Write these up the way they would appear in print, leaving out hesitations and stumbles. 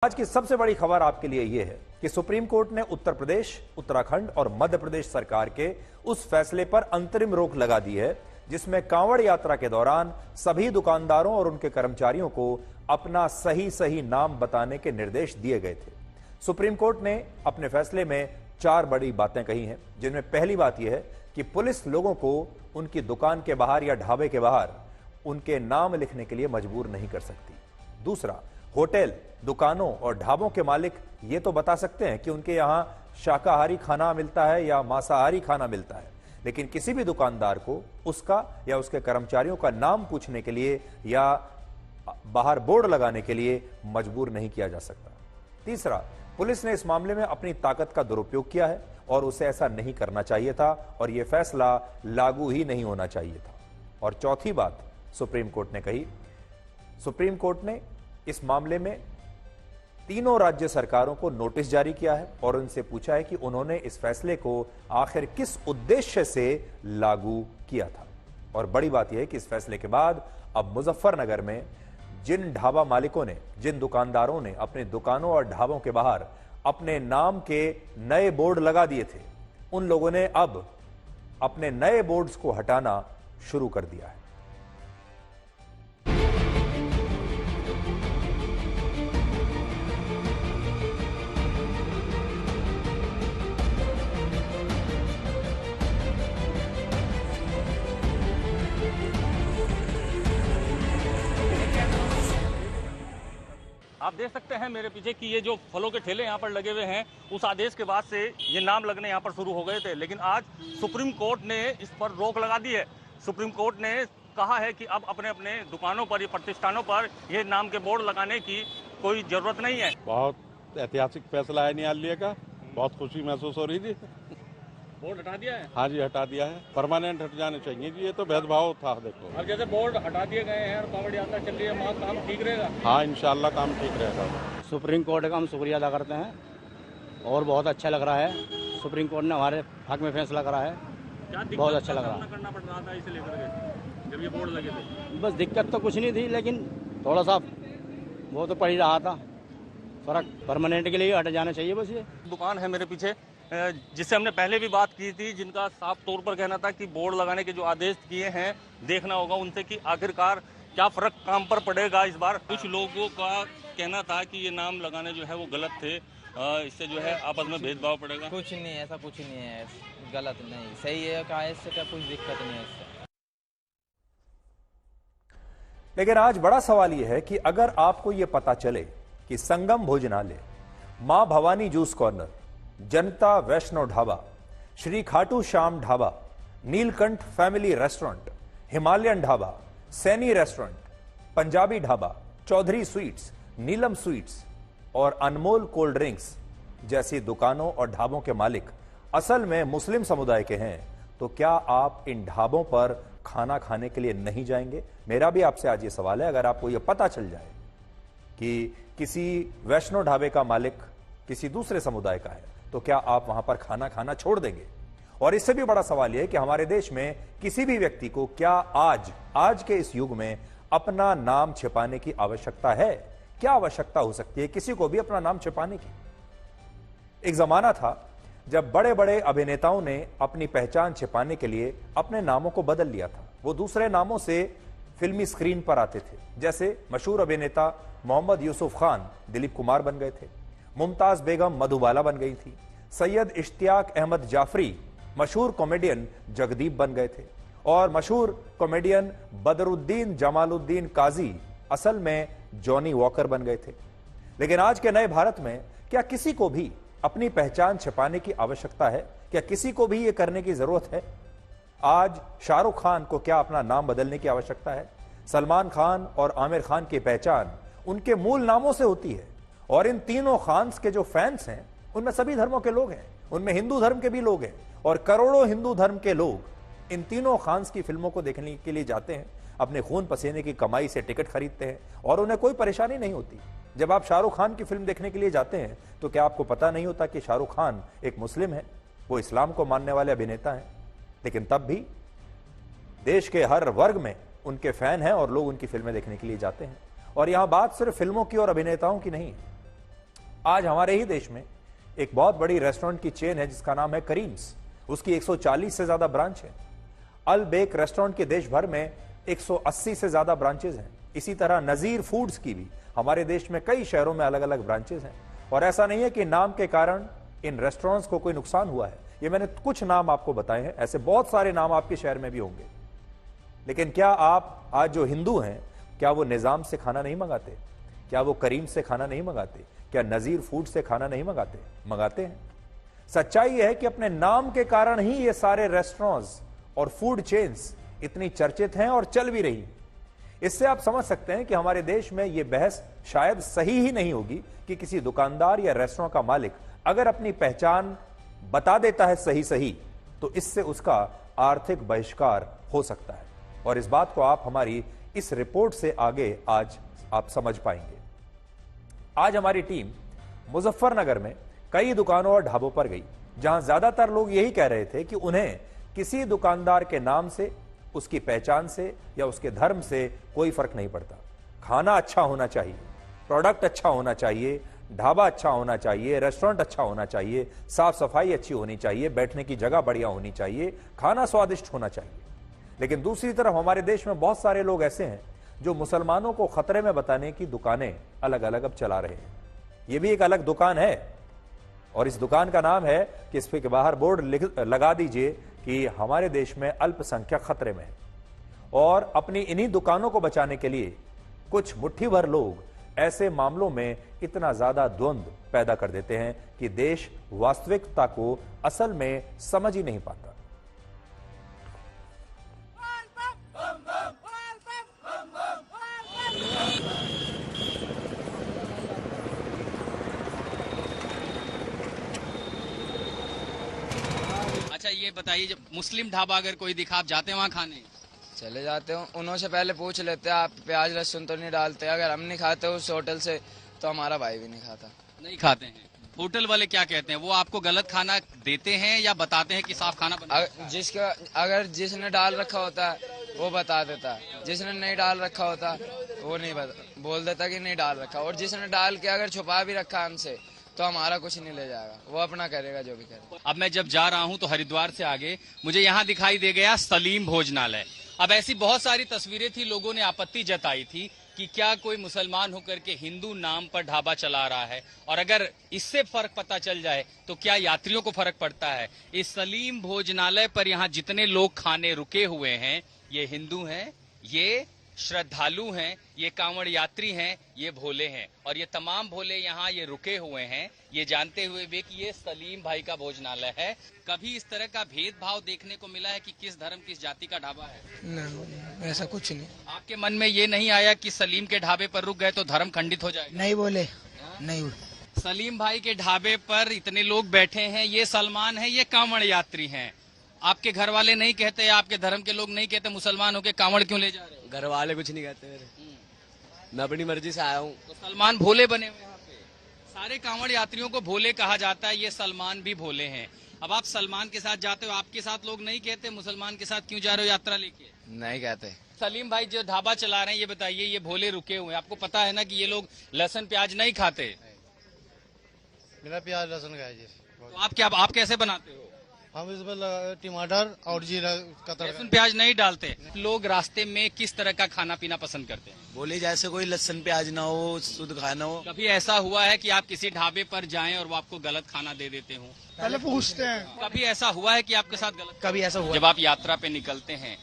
आज की सबसे बड़ी खबर आपके लिए यह है कि सुप्रीम कोर्ट ने उत्तर प्रदेश, उत्तराखंड और मध्य प्रदेश सरकार के उस फैसले पर अंतरिम रोक लगा दी है जिसमें कांवड़ यात्रा के दौरान सभी दुकानदारों और उनके कर्मचारियों को अपना सही नाम बताने के निर्देश दिए गए थे। सुप्रीम कोर्ट ने अपने फैसले में 4 बड़ी बातें कही हैं, जिनमें पहली बात यह है कि पुलिस लोगों को उनकी दुकान के बाहर या ढाबे के बाहर उनके नाम लिखने के लिए मजबूर नहीं कर सकती। दूसरा, होटल, दुकानों और ढाबों के मालिक ये तो बता सकते हैं कि उनके यहां शाकाहारी खाना मिलता है या मांसाहारी खाना मिलता है, लेकिन किसी भी दुकानदार को उसका या उसके कर्मचारियों का नाम पूछने के लिए या बाहर बोर्ड लगाने के लिए मजबूर नहीं किया जा सकता। तीसरा, पुलिस ने इस मामले में अपनी ताकत का दुरुपयोग किया है और उसे ऐसा नहीं करना चाहिए था और यह फैसला लागू ही नहीं होना चाहिए था। और चौथी बात सुप्रीम कोर्ट ने कही, सुप्रीम कोर्ट ने इस मामले में तीनों राज्य सरकारों को नोटिस जारी किया है और उनसे पूछा है कि उन्होंने इस फैसले को आखिर किस उद्देश्य से लागू किया था। और बड़ी बात यह है कि इस फैसले के बाद अब मुजफ्फरनगर में जिन ढाबा मालिकों ने, जिन दुकानदारों ने अपने दुकानों और ढाबों के बाहर अपने नाम के नए बोर्ड लगा दिए थे, उन लोगों ने अब अपने नए बोर्ड्स को हटाना शुरू कर दिया है। आप देख सकते हैं मेरे पीछे कि ये जो फलों के ठेले यहाँ पर लगे हुए हैं, उस आदेश के बाद से ये नाम लगने यहाँ पर शुरू हो गए थे, लेकिन आज सुप्रीम कोर्ट ने इस पर रोक लगा दी है। सुप्रीम कोर्ट ने कहा है कि अब अपने अपने दुकानों पर या प्रतिष्ठानों पर ये नाम के बोर्ड लगाने की कोई जरूरत नहीं है। बहुत ऐतिहासिक फैसला है न्यायालय का, बहुत खुशी महसूस हो रही थी। बोर्ड हटा दिया है? हाँ जी, हटा दिया है। परमानेंट हट जाने चाहिए जी, ये तो भेदभाव था। देखो, और जैसे बोर्ड हटा दिए गए हैं और कांवड़ यात्रा चल रही है, वहाँ काम ठीक रहेगा? हाँ, इंशाल्लाह काम ठीक रहेगा। सुप्रीम कोर्ट का हम शुक्रिया अदा करते हैं और बहुत अच्छा लग रहा है। सुप्रीम कोर्ट ने हमारे हक में फैसला करा है, बहुत अच्छा लग रहा है। करना पड़ रहा था इसे लेकर के जब ये बोर्ड लगे थे? बस दिक्कत तो कुछ नहीं थी, लेकिन थोड़ा सा वो तो पड़ ही रहा था फर्क। परमानेंट के लिए हट जाना चाहिए बस। ये दुकान है मेरे पीछे जिससे हमने पहले भी बात की थी, जिनका साफ तौर पर कहना था कि बोर्ड लगाने के जो आदेश किए हैं, देखना होगा उनसे कि आखिरकार क्या फर्क काम पर पड़ेगा इस बार। कुछ लोगों का कहना था कि ये नाम लगाने जो है वो गलत थे, इससे जो है आपस में भेदभाव पड़ेगा। कुछ नहीं, ऐसा कुछ नहीं है, गलत नहीं, सही है। क्या इससे क्या कुछ दिक्कत नहीं है इससे। लेकिन आज बड़ा सवाल यह है कि अगर आपको यह पता चले कि संगम भोजनालय, मां Bhavani juice corner, Janta Vaishno dhaba, Shri Khatu Shyam dhaba, Neelkanth family restaurant, Himalayan dhaba, Saini restaurant, Punjabi dhaba, Chaudhary sweets, Neelam sweets और अनमोल कोल्ड ड्रिंक्स जैसी दुकानों और ढाबों के मालिक असल में मुस्लिम समुदाय के हैं, तो क्या आप इन ढाबों पर खाना खाने के लिए नहीं जाएंगे? मेरा भी आपसे आज ये सवाल है। अगर आपको यह पता चल जाए कि किसी वैष्णो ढाबे का मालिक किसी दूसरे समुदाय का है, तो क्या आप वहां पर खाना खाना छोड़ देंगे? और इससे भी बड़ा सवाल यह है कि हमारे देश में किसी भी व्यक्ति को क्या आज के इस युग में अपना नाम छिपाने की आवश्यकता है? क्या आवश्यकता हो सकती है किसी को भी अपना नाम छिपाने की? एक जमाना था जब बड़े बड़े अभिनेताओं ने अपनी पहचान छिपाने के लिए अपने नामों को बदल लिया था। वो दूसरे नामों से फिल्मी स्क्रीन पर आते थे। जैसे मशहूर अभिनेता मोहम्मद यूसुफ खान दिलीप कुमार बन गए थे, मुमताज बेगम मधुबाला बन गई थी, सैयद इश्तियाक अहमद जाफरी मशहूर कॉमेडियन जगदीप बन गए थे, और मशहूर कॉमेडियन बदरुद्दीन जमालुद्दीन काजी असल में जॉनी वॉकर बन गए थे। लेकिन आज के नए भारत में क्या किसी को भी अपनी पहचान छिपाने की आवश्यकता है? क्या किसी को भी यह करने की जरूरत है? आज शाहरुख खान को क्या अपना नाम बदलने की आवश्यकता है? सलमान खान और आमिर खान की पहचान उनके मूल नामों से होती है, और इन तीनों खान्स के जो फैंस हैं उनमें सभी धर्मों के लोग हैं, उनमें हिंदू धर्म के भी लोग हैं, और करोड़ों हिंदू धर्म के लोग इन तीनों खान्स की फिल्मों को देखने के लिए जाते हैं, अपने खून पसीने की कमाई से टिकट खरीदते हैं और उन्हें कोई परेशानी नहीं होती। जब आप शाहरुख खान की फिल्म देखने के लिए जाते हैं तो क्या आपको पता नहीं होता कि शाहरुख खान एक मुस्लिम है, वो इस्लाम को मानने वाले अभिनेता हैं? लेकिन तब भी देश के हर वर्ग में उनके फैन हैं और लोग उनकी फिल्में देखने के लिए जाते हैं। और यहां बात सिर्फ फिल्मों की और अभिनेताओं की नहीं है, आज हमारे ही देश में एक बहुत बड़ी रेस्टोरेंट की चेन है जिसका नाम है करीम्स। उसकी 140 से ज्यादा ब्रांच है। अल बेक रेस्टोरेंट के देश भर में 180 से ज्यादा ब्रांचेज हैं। इसी तरह नजीर फूड्स की भी हमारे देश में कई शहरों में अलग अलग ब्रांचेज हैं। और ऐसा नहीं है कि नाम के कारण इन रेस्टोरेंट्स को कोई नुकसान हुआ है। ये मैंने कुछ नाम आपको बताए हैं, ऐसे बहुत सारे नाम आपके शहर में भी होंगे। लेकिन क्या आप आज जो हिंदू हैं, क्या वो निजाम से खाना नहीं मंगाते? क्या वो करीम से खाना नहीं मंगाते? क्या नजीर फूड से खाना नहीं मंगाते? मंगाते हैं। सच्चाई यह है कि अपने नाम के कारण ही ये सारे रेस्टोरेंट्स और फूड चेन्स इतनी चर्चित हैं और चल भी रही। इससे आप समझ सकते हैं कि हमारे देश में यह बहस शायद सही ही नहीं होगी कि किसी दुकानदार या रेस्टोरेंट का मालिक अगर अपनी पहचान बता देता है सही तो इससे उसका आर्थिक बहिष्कार हो सकता है। और इस बात को आप हमारी इस रिपोर्ट से आगे आज आप समझ पाएंगे। आज हमारी टीम मुजफ्फरनगर में कई दुकानों और ढाबों पर गई जहां ज्यादातर लोग यही कह रहे थे कि उन्हें किसी दुकानदार के नाम से, उसकी पहचान से या उसके धर्म से कोई फर्क नहीं पड़ता। खाना अच्छा होना चाहिए, प्रोडक्ट अच्छा होना चाहिए, ढाबा अच्छा होना चाहिए, रेस्टोरेंट अच्छा होना चाहिए, साफ सफाई अच्छी होनी चाहिए, बैठने की जगह बढ़िया होनी चाहिए, खाना स्वादिष्ट होना चाहिए। लेकिन दूसरी तरफ हमारे देश में बहुत सारे लोग ऐसे हैं जो मुसलमानों को खतरे में बताने की दुकानें अलग अलग अब चला रहे हैं। यह भी एक अलग दुकान है और इस दुकान का नाम है कि इस पे के बाहर बोर्ड लगा दीजिए कि हमारे देश में अल्पसंख्यक खतरे में है। और अपनी इन्हीं दुकानों को बचाने के लिए कुछ मुट्ठी भर लोग ऐसे मामलों में इतना ज्यादा द्वंद्व पैदा कर देते हैं कि देश वास्तविकता को असल में समझ ही नहीं पाता। अच्छा ये बताइए, जब मुस्लिम ढाबा अगर कोई दिखा, आप जाते हैं वहाँ खाने? चले जाते हो, उन्होंने पहले पूछ लेते हैं आप प्याज लहसुन तो नहीं डालते। अगर हम नहीं खाते उस होटल से तो हमारा भाई भी नहीं खाता। नहीं खाते हैं। होटल वाले क्या कहते हैं? वो आपको गलत खाना देते हैं या बताते हैं कि साफ खाना बना? अगर जिसने डाल रखा होता है वो बता देता है, जिसने नहीं डाल रखा होता वो नहीं बोल देता कि नहीं डाल रखा। और जिसने डाल के अगर छुपा भी रखा हमसे तो हमारा कुछ नहीं ले जाएगा, वो अपना करेगा जो भी करे। अब मैं जब जा रहा हूँ तो हरिद्वार से आगे मुझे यहाँ दिखाई दे गया सलीम भोजनालय। अब ऐसी बहुत सारी तस्वीरें थी, लोगों ने आपत्ति जताई थी कि क्या कोई मुसलमान होकर के हिंदू नाम पर ढाबा चला रहा है, और अगर इससे फर्क पता चल जाए तो क्या यात्रियों को फर्क पड़ता है। इस सलीम भोजनालय पर यहाँ जितने लोग खाने रुके हुए हैं, ये हिंदू हैं, ये श्रद्धालु हैं, ये कांवड़ यात्री हैं, ये भोले हैं। और ये तमाम भोले यहाँ ये रुके हुए हैं, ये जानते हुए भी कि ये सलीम भाई का भोजनालय है। कभी इस तरह का भेदभाव देखने को मिला है कि किस धर्म किस जाति का ढाबा है? नहीं, ऐसा कुछ नहीं। आपके मन में ये नहीं आया कि सलीम के ढाबे पर रुक गए तो धर्म खंडित हो जाएगा? नहीं बोले, नहीं। सलीम भाई के ढाबे पर इतने लोग बैठे हैं, ये सलमान है, ये कांवड़ यात्री हैं। आपके घर वाले नहीं कहते, आपके धर्म के लोग नहीं कहते मुसलमान होके कांवड़ क्यों ले जा रहे हो? घर वाले कुछ नहीं कहते मेरे, मैं अपनी मर्जी से आया हूँ। तो सलमान भोले बने हुए यहाँ पे। सारे कांवड़ यात्रियों को भोले कहा जाता है, ये सलमान भी भोले हैं। अब आप सलमान के साथ जाते हो, आपके साथ लोग नहीं कहते मुसलमान के साथ क्यों जा रहे हो यात्रा लेके? नहीं कहते। सलीम भाई जो ढाबा चला रहे हैं, ये बताइए, ये भोले रुके हुए हैं, आपको पता है ना कि ये लोग लहसुन प्याज नहीं खाते? बिना प्याज लहसुन खाए जी। तो आप कैसे बनाते हो? हम इसमें टमाटर और जीरा का तड़का। लहसुन प्याज नहीं डालते। लोग रास्ते में किस तरह का खाना पीना पसंद करते हैं? बोले जैसे कोई लहसुन प्याज ना हो, शुद्ध खाना हो। कभी ऐसा हुआ है कि आप किसी ढाबे पर जाएं और वो आपको गलत खाना दे देते हो? पहले पूछते हैं। कभी ऐसा हुआ है कि आपके साथ गलत? कभी ऐसा हुआ। जब आप यात्रा पे निकलते हैं,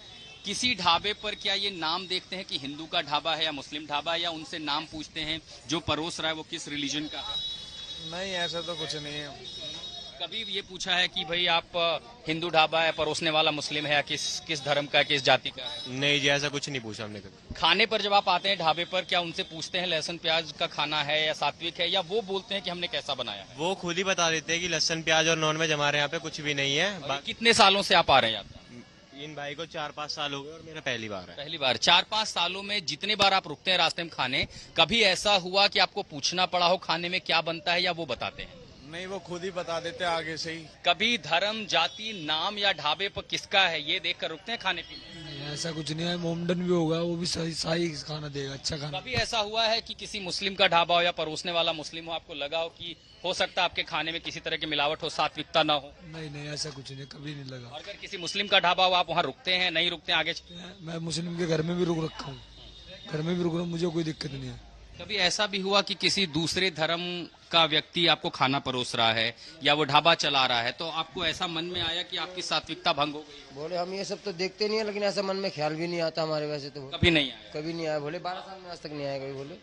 किसी ढाबे पर क्या ये नाम देखते हैं कि हिंदू का ढाबा है या मुस्लिम ढाबा है, या उनसे नाम पूछते हैं जो परोस रहा है वो किस रिलीजन का है? नहीं, ऐसा तो कुछ नहीं है। कभी ये पूछा है कि भाई आप हिंदू ढाबा है, परोसने वाला मुस्लिम है, या किस धर्म का, किस जाति का है? नहीं जी, ऐसा कुछ नहीं पूछा हमने कभी। खाने पर जब आप आते हैं ढाबे पर, क्या उनसे पूछते हैं लहसुन प्याज का खाना है या सात्विक है, या वो बोलते हैं कि हमने कैसा बनाया है? वो खुद ही बता देते हैं कि लहसुन प्याज और नॉनवेज हमारे यहाँ पे कुछ भी नहीं है। कितने सालों से आप आ रहे हैं यात्रा? इन भाई को 4-5 साल हो गए और मेरा पहली बार है। पहली बार। 4-5 सालों में जितने बार आप रुकते हैं रास्ते में खाने, कभी ऐसा हुआ कि आपको पूछना पड़ा हो खाने में क्या बनता है, या वो बताते हैं? नहीं, वो खुद ही बता देते हैं आगे से ही। कभी धर्म, जाति, नाम या ढाबे पर किसका है ये देखकर रुकते हैं खाने पीने? ऐसा कुछ नहीं है, मोमडन भी होगा, वो भी सही सही खाना देगा, अच्छा खाना। कभी ऐसा हुआ है कि किसी मुस्लिम का ढाबा हो या परोसने वाला मुस्लिम हो, आपको लगा हो कि हो सकता है आपके खाने में किसी तरह की मिलावट हो, सात्विकता ना हो? नहीं नहीं, ऐसा कुछ नहीं, कभी नहीं लगा। और अगर किसी मुस्लिम का ढाबा हो, आप वहाँ रुकते हैं, नहीं रुकते हैं, आगे मैं मुस्लिम के घर में भी रुक रखा हूँ, घर में भी रुक रहा हूँ, मुझे कोई दिक्कत नहीं है। कभी ऐसा भी हुआ कि किसी दूसरे धर्म का व्यक्ति आपको खाना परोस रहा है या वो ढाबा चला रहा है, तो आपको ऐसा मन में आया कि आपकी सात्विकता भंग हो गई? बोले हम ये सब तो देखते नहीं है, लेकिन ऐसा मन में ख्याल भी नहीं आता हमारे, वैसे तो कभी नहीं आया? कभी नहीं आया, बोले 12 साल में आज तक नहीं आया कभी। बोले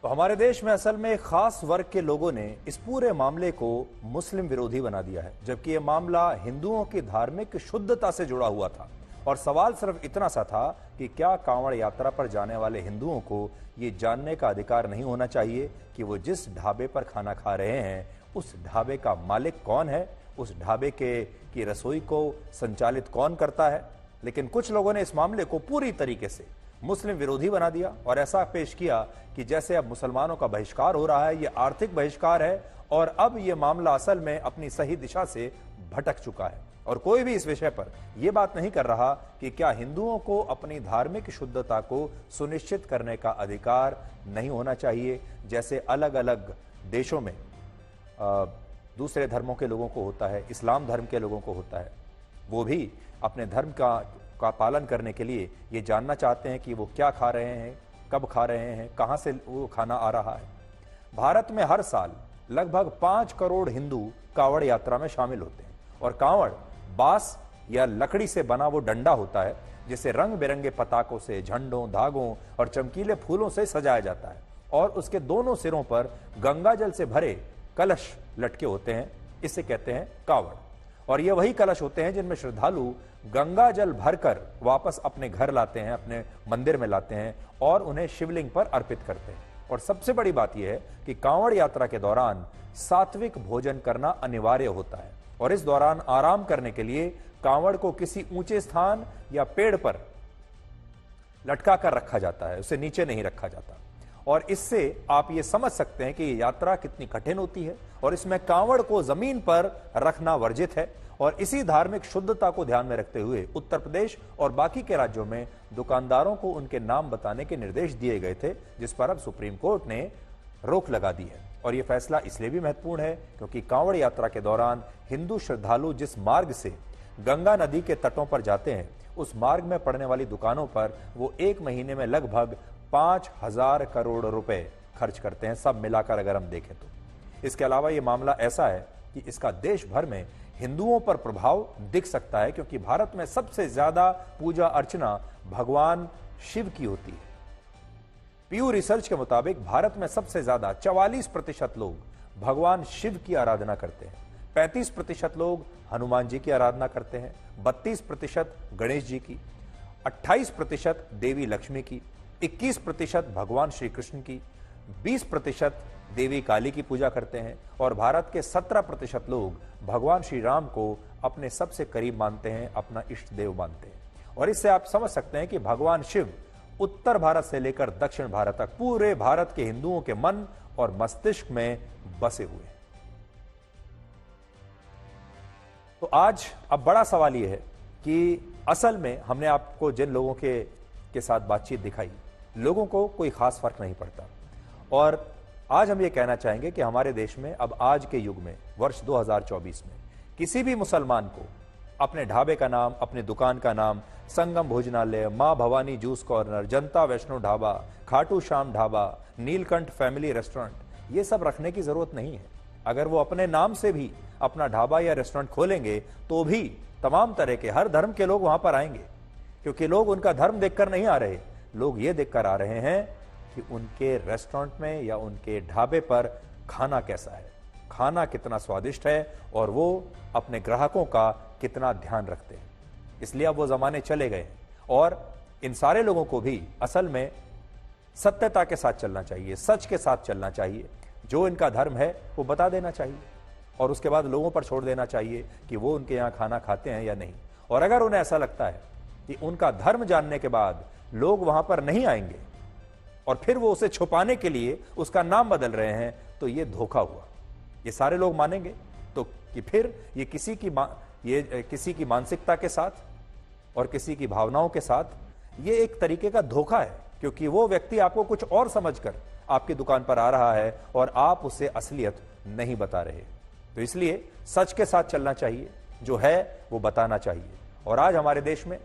तो हमारे देश में असल में एक खास वर्ग के लोगों ने इस पूरे मामले को मुस्लिम विरोधी बना दिया है, जबकि यह मामला हिंदुओं की धार्मिक शुद्धता से जुड़ा हुआ था। और सवाल सिर्फ इतना सा था कि क्या कांवड़ यात्रा पर जाने वाले हिंदुओं को ये जानने का अधिकार नहीं होना चाहिए कि वो जिस ढाबे पर खाना खा रहे हैं उस ढाबे का मालिक कौन है, उस ढाबे की रसोई को संचालित कौन करता है। लेकिन कुछ लोगों ने इस मामले को पूरी तरीके से मुस्लिम विरोधी बना दिया और ऐसा पेश किया कि जैसे अब मुसलमानों का बहिष्कार हो रहा है, ये आर्थिक बहिष्कार है और अब ये मामला असल में अपनी सही दिशा से भटक चुका है। और कोई भी इस विषय पर यह बात नहीं कर रहा कि क्या हिंदुओं को अपनी धार्मिक शुद्धता को सुनिश्चित करने का अधिकार नहीं होना चाहिए, जैसे अलग अलग देशों में दूसरे धर्मों के लोगों को होता है, इस्लाम धर्म के लोगों को होता है। वो भी अपने धर्म का पालन करने के लिए ये जानना चाहते हैं कि वो क्या खा रहे हैं, कब खा रहे हैं, कहाँ से वो खाना आ रहा है। भारत में हर साल लगभग 5 करोड़ हिंदू कांवड़ यात्रा में शामिल होते हैं और कांवड़ बांस या लकड़ी से बना वो डंडा होता है जिसे रंग बिरंगे पताकों से, झंडों, धागों और चमकीले फूलों से सजाया जाता है और उसके दोनों सिरों पर गंगा जल से भरे कलश लटके होते हैं। इसे कहते हैं कांवड़। और ये वही कलश होते हैं जिनमें श्रद्धालु गंगा जल भरकर वापस अपने घर लाते हैं, अपने मंदिर में लाते हैं और उन्हें शिवलिंग पर अर्पित करते हैं। और सबसे बड़ी बात यह है कि कांवड़ यात्रा के दौरान सात्विक भोजन करना अनिवार्य होता है और इस दौरान आराम करने के लिए कांवड़ को किसी ऊंचे स्थान या पेड़ पर लटका कर रखा जाता है, उसे नीचे नहीं रखा जाता। और इससे आप ये समझ सकते हैं कि ये यात्रा कितनी कठिन होती है और इसमें कांवड़ को जमीन पर रखना वर्जित है। और इसी धार्मिक शुद्धता को ध्यान में रखते हुए उत्तर प्रदेश और बाकी के राज्यों में दुकानदारों को उनके नाम बताने के निर्देश दिए गए थे, जिस पर अब सुप्रीम कोर्ट ने रोक लगा दी है। और यह फैसला इसलिए भी महत्वपूर्ण है क्योंकि कांवड़ यात्रा के दौरान हिंदू श्रद्धालु जिस मार्ग से गंगा नदी के तटों पर जाते हैं उस मार्ग में पड़ने वाली दुकानों पर वो 1 महीने में लगभग 5,000 करोड़ रुपए खर्च करते हैं, सब मिलाकर अगर हम देखें तो। इसके अलावा यह मामला ऐसा है कि इसका देश भर में हिंदुओं पर प्रभाव दिख सकता है क्योंकि भारत में सबसे ज्यादा पूजा अर्चना भगवान शिव की होती है। पीयू रिसर्च के मुताबिक भारत में सबसे ज्यादा 44% लोग भगवान शिव की आराधना करते हैं, 35% लोग हनुमान जी की आराधना करते हैं, 32% गणेश जी की, 28% देवी लक्ष्मी की, 21% भगवान श्री कृष्ण की, 20% देवी काली की पूजा करते हैं और भारत के 17% लोग भगवान श्री राम को अपने सबसे करीब मानते हैं, अपना इष्ट देव मानते हैं। और इससे आप समझ सकते हैं कि भगवान शिव उत्तर भारत से लेकर दक्षिण भारत तक पूरे भारत के हिंदुओं के मन और मस्तिष्क में बसे हुए हैं। तो आज अब बड़ा सवाल यह है कि असल में हमने आपको जिन लोगों के साथ बातचीत दिखाई, लोगों को कोई खास फर्क नहीं पड़ता। और आज हम ये कहना चाहेंगे कि हमारे देश में अब आज के युग में वर्ष 2024 में किसी भी मुसलमान को अपने ढाबे का नाम, अपने दुकान का नाम संगम भोजनालय, मां Bhavani juice corner, Janta Vaishno dhaba, Khatu Shyam dhaba, Neelkanth family restaurant, ये सब रखने की जरूरत नहीं है। अगर वो अपने नाम से भी अपना ढाबा या रेस्टोरेंट खोलेंगे तो भी तमाम तरह के हर धर्म के लोग वहां पर आएंगे, क्योंकि लोग उनका धर्म देखकर नहीं आ रहे, लोग ये देखकर आ रहे हैं कि उनके रेस्टोरेंट में या उनके ढाबे पर खाना कैसा है, खाना कितना स्वादिष्ट है और वो अपने ग्राहकों का कितना ध्यान रखते हैं। इसलिए अब वो जमाने चले गए और इन सारे लोगों को भी असल में सत्यता के साथ चलना चाहिए, सच के साथ चलना चाहिए। जो इनका धर्म है वो बता देना चाहिए और उसके बाद लोगों पर छोड़ देना चाहिए कि वो उनके यहाँ खाना खाते हैं या नहीं। और अगर उन्हें ऐसा लगता है कि उनका धर्म जानने के बाद लोग वहां पर नहीं आएंगे और फिर वो उसे छुपाने के लिए उसका नाम बदल रहे हैं, तो ये धोखा हुआ। ये सारे लोग मानेंगे तो कि फिर ये ये किसी की मानसिकता के साथ और किसी की भावनाओं के साथ ये एक तरीके का धोखा है, क्योंकि वो व्यक्ति आपको कुछ और समझकर आपकी दुकान पर आ रहा है और आप उसे असलियत नहीं बता रहे। तो इसलिए सच के साथ चलना चाहिए, जो है वो बताना चाहिए। और आज हमारे देश में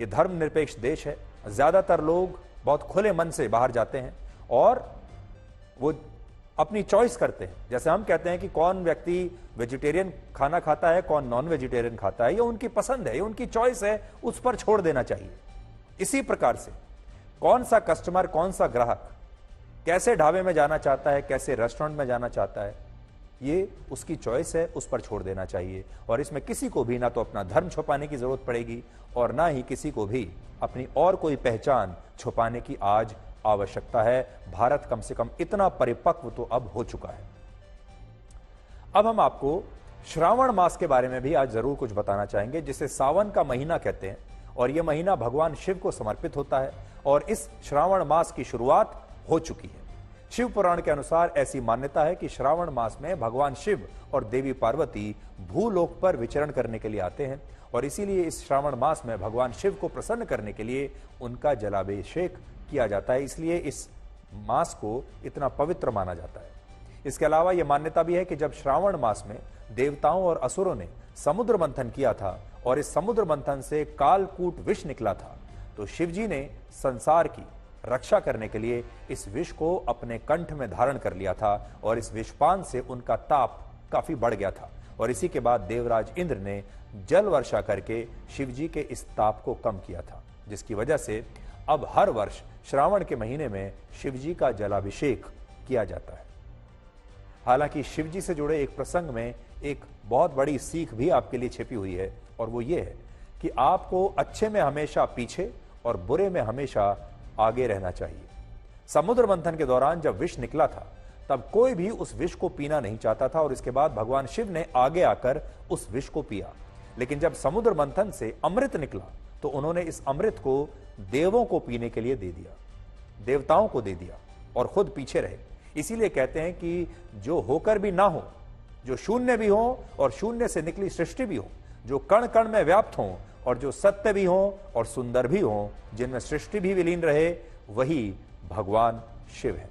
ये धर्मनिरपेक्ष देश है, ज्यादातर लोग बहुत खुले मन से बाहर जाते हैं और वो अपनी चॉइस करते हैं। जैसे हम कहते हैं कि कौन व्यक्ति वेजिटेरियन खाना खाता है, कौन नॉन वेजिटेरियन खाता है, ये उनकी पसंद है, ये उनकी चॉइस है, उस पर छोड़ देना चाहिए। इसी प्रकार से कौन सा कस्टमर, कौन सा ग्राहक कैसे ढाबे में जाना चाहता है, कैसे रेस्टोरेंट में जाना चाहता है, ये उसकी चॉइस है, उस पर छोड़ देना चाहिए। और इसमें किसी को भी ना तो अपना धर्म छुपाने की जरूरत पड़ेगी और ना ही किसी को भी अपनी और कोई पहचान छुपाने की आज आवश्यकता है। भारत कम से कम इतना परिपक्व तो अब हो चुका है। अब हम आपको श्रावण मास के बारे में भी आज जरूर कुछ बताना चाहेंगे, जिसे सावन का महीना कहते हैं और यह महीना भगवान शिव को समर्पित होता है और इस श्रावण मास की शुरुआत हो चुकी है। शिव पुराण के अनुसार ऐसी मान्यता है कि श्रावण मास में भगवान शिव और देवी पार्वती भूलोक पर विचरण करने के लिए आते हैं और इसीलिए इस श्रावण मास में भगवान शिव को प्रसन्न करने के लिए उनका जलाभिषेक किया जाता है। इसलिए इस मास को इतना पवित्र माना जाता है। इसके अलावा यह मान्यता भी है कि जब श्रावण मास में देवताओं और असुरों ने समुद्र मंथन किया था और इस समुद्र मंथन से कालकूट विष निकला था, तो शिवजी ने संसार की रक्षा करने के लिए इस विष को अपने कंठ में धारण कर लिया था और इस विषपान से उनका ताप काफी बढ़ गया था और इसी के बाद देवराज इंद्र ने जल वर्षा करके शिवजी के इस ताप को कम किया था, जिसकी वजह से अब हर वर्ष श्रावण के महीने में शिवजी का जलाभिषेक किया जाता है। हालांकि शिवजी से जुड़े एक प्रसंग में एक बहुत बड़ी सीख भी आपके लिए छिपी हुई है और वो ये है कि आपको अच्छे में हमेशा पीछे और बुरे में हमेशा आगे रहना चाहिए। समुद्र मंथन के दौरान जब विष निकला था तब कोई भी उस विष को पीना नहीं चाहता था और इसके बाद भगवान शिव ने आगे आकर उस विष को पिया। लेकिन जब समुद्र मंथन से अमृत निकला तो उन्होंने इस अमृत को देवों को पीने के लिए दे दिया, देवताओं को दे दिया और खुद पीछे रहे। इसीलिए कहते हैं कि जो होकर भी ना हो, जो शून्य भी हो और शून्य से निकली सृष्टि भी हो, जो कण कण में व्याप्त हो और जो सत्य भी हो और सुंदर भी हो, जिनमें सृष्टि भी विलीन रहे, वही भगवान शिव है।